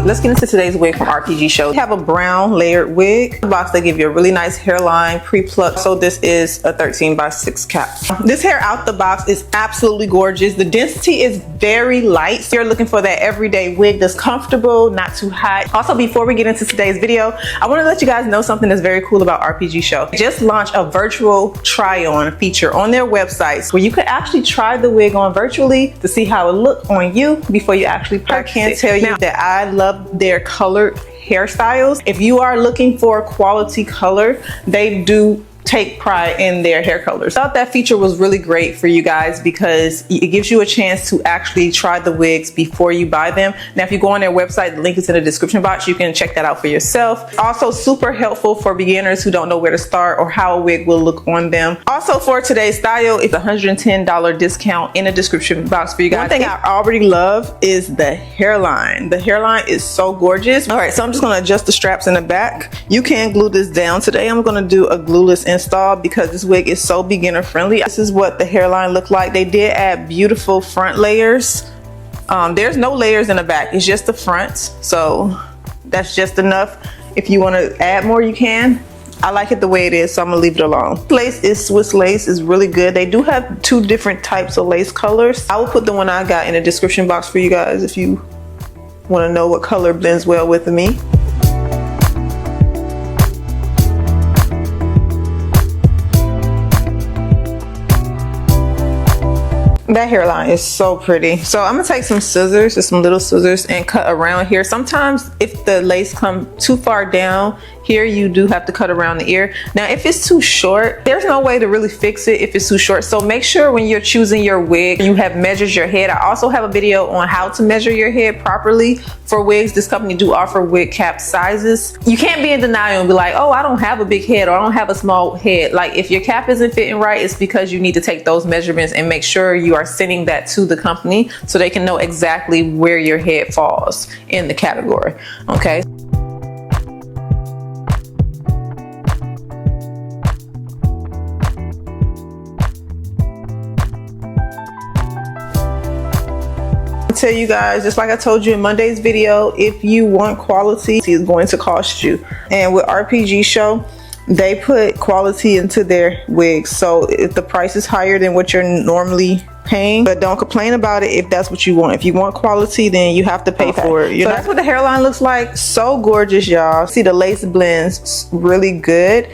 Let's get into today's wig from RPGSHOW. We have a brown layered wig. The box, they give you a really nice hairline, pre-plucked. So this is a 13x6 cap. This hair out the box is absolutely gorgeous. The density is very light. So you're looking for that everyday wig that's comfortable, not too hot. Also, before we get into today's video, I want to let you guys know something that's very cool about RPGSHOW. They just launched a virtual try-on feature on their websites where you could actually try the wig on virtually to see how it looked on you before you actually purchase it. I can't tell you that I love their colored hairstyles. If you are looking for quality color, they do take pride in their hair colors. I thought that feature was really great for you guys because it gives you a chance to actually try the wigs before you buy them. Now, if you go on their website, the link is in the description box. You can check that out for yourself. Also super helpful for beginners who don't know where to start or how a wig will look on them. Also, for today's style, it's a $110 discount in the description box for you guys. One thing I already love is the hairline. The hairline is so gorgeous. All right, so I'm just gonna adjust the straps in the back. You can glue this down. Today, I'm gonna do a glueless install because this wig is so beginner friendly. This is what the hairline looked like. They did add beautiful front layers. There's no layers in the back, it's just the front, so that's just enough. If you want to add more, you can. I like it the way it is, so I'm gonna leave it alone. Lace is Swiss lace, is really good. They do have two different types of lace colors. I will put the one I got in the description box for you guys if you want to know what color blends well with me. That hairline is so pretty. So I'm gonna take some scissors, just some little scissors, and cut around here. Sometimes if the lace come too far down here, you do have to cut around the ear. Now, if it's too short, there's no way to really fix it if it's too short. So make sure when you're choosing your wig, you have measured your head. I also have a video on how to measure your head properly for wigs. This company do offer wig cap sizes. You can't be in denial and be like, oh, I don't have a big head or I don't have a small head. Like, if your cap isn't fitting right, it's because you need to take those measurements and make sure you are sending that to the company so they can know exactly where your head falls in the category. Okay. Tell you guys, just like I told you in Monday's video, if you want quality, it's going to cost you. And with RPGSHOW, they put quality into their wigs, so if the price is higher than what you're normally paying, but don't complain about it if that's what you want. If you want quality, then you have to pay for it. So that's what the hairline looks like. So gorgeous, y'all. See, the lace blends really good.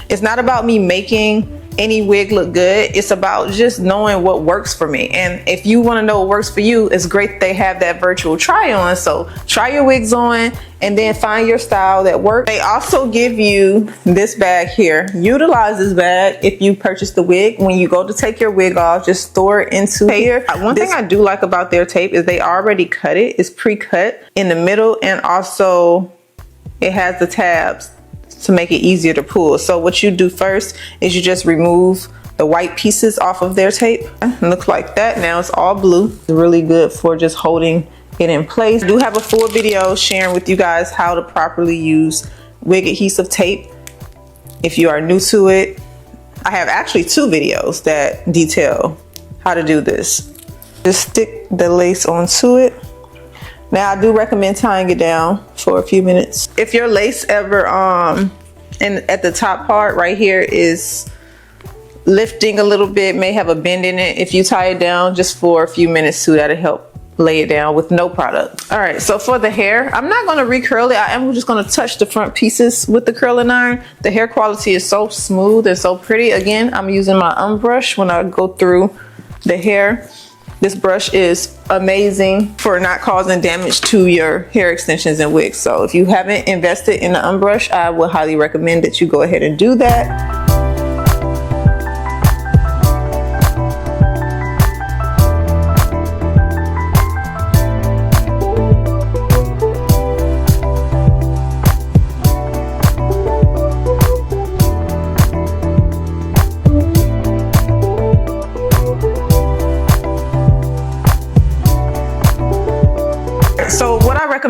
It's not about me making any wig look good, it's about just knowing what works for me. And if you want to know what works for you, it's great that they have that virtual try on. So try your wigs on and then find your style that works. They also give you this bag here. Utilize this bag if you purchase the wig. When you go to take your wig off, just store it into here. One thing I do like about their tape is they already cut it. It's pre-cut in the middle, and also it has the tabs to make it easier to pull. So what you do first is you just remove the white pieces off of their tape. Look like that. Now it's all blue. It's really good for just holding it in place. I do have a full video sharing with you guys how to properly use wig adhesive tape. If you are new to it, I have actually 2 videos that detail how to do this. Just stick the lace onto it. Now, I do recommend tying it down for a few minutes. If your lace ever, and at the top part right here is lifting a little bit, may have a bend in it, if you tie it down just for a few minutes too, that'll help lay it down with no product. All right, so for the hair, I'm not gonna recurl it. I am just gonna touch the front pieces with the curling iron. The hair quality is so smooth and so pretty. Again, I'm using my brush when I go through the hair. This brush is amazing for not causing damage to your hair extensions and wigs. So if you haven't invested in the brush, I would highly recommend that you go ahead and do that.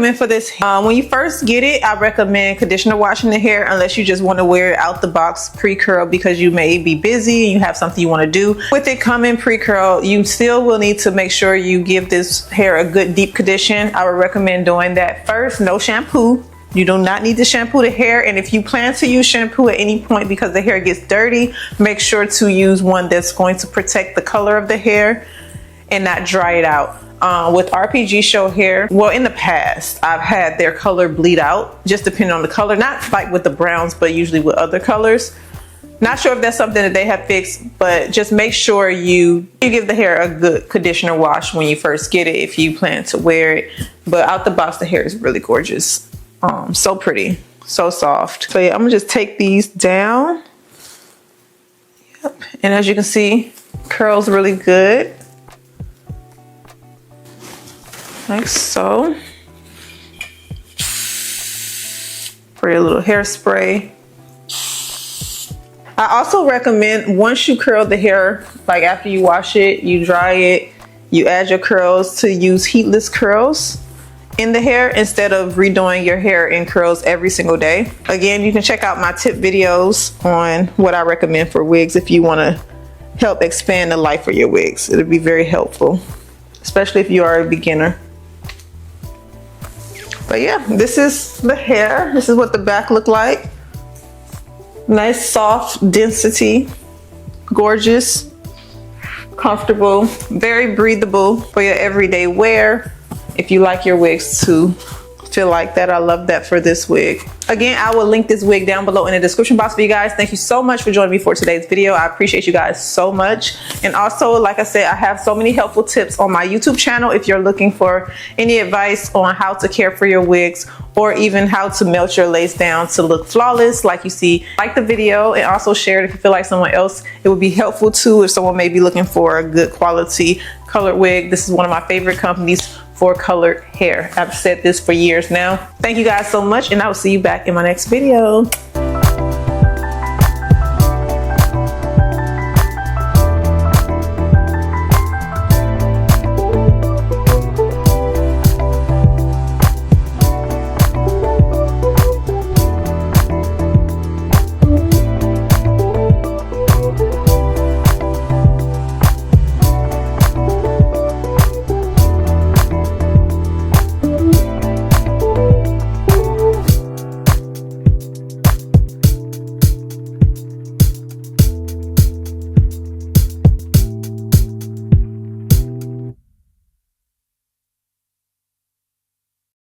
recommend for this, when you first get it, I recommend conditioner washing the hair unless you just want to wear it out the box pre-curl because you may be busy and you have something you want to do. With it coming pre-curl, you still will need to make sure you give this hair a good deep condition. I would recommend doing that first. No shampoo. You do not need to shampoo the hair, and if you plan to use shampoo at any point because the hair gets dirty, make sure to use one that's going to protect the color of the hair and not dry it out. With RPGSHOW hair, well, in the past I've had their color bleed out, just depending on the color, not like with the browns but usually with other colors. Not sure if that's something that they have fixed, but just make sure you give the hair a good conditioner wash when you first get it if you plan to wear it. But out the box, the hair is really gorgeous. So pretty, so soft. So yeah, I'm gonna just take these down. Yep. And as you can see, curls really good. Like so. Pretty little hairspray. I also recommend once you curl the hair, like after you wash it, you dry it, you add your curls, to use heatless curls in the hair instead of redoing your hair in curls every single day. Again, you can check out my tip videos on what I recommend for wigs if you want to help expand the life of your wigs. It'll be very helpful, especially if you are a beginner. But yeah, this is the hair. This is what the back looked like. Nice soft density, gorgeous, comfortable, very breathable for your everyday wear. If you like your wigs to feel like that, I love that for this wig. Again, I will link this wig down below in the description box for you guys. Thank you so much for joining me for today's video. I appreciate you guys so much. And also, like I said, I have so many helpful tips on my YouTube channel if you're looking for any advice on how to care for your wigs or even how to melt your lace down to look flawless like you see. Like the video and also share it if you feel like someone else it would be helpful too, if someone may be looking for a good quality colored wig. This is one of my favorite companies for colored hair. I've said this for years now. Thank you guys so much, and I will see you back in my next video.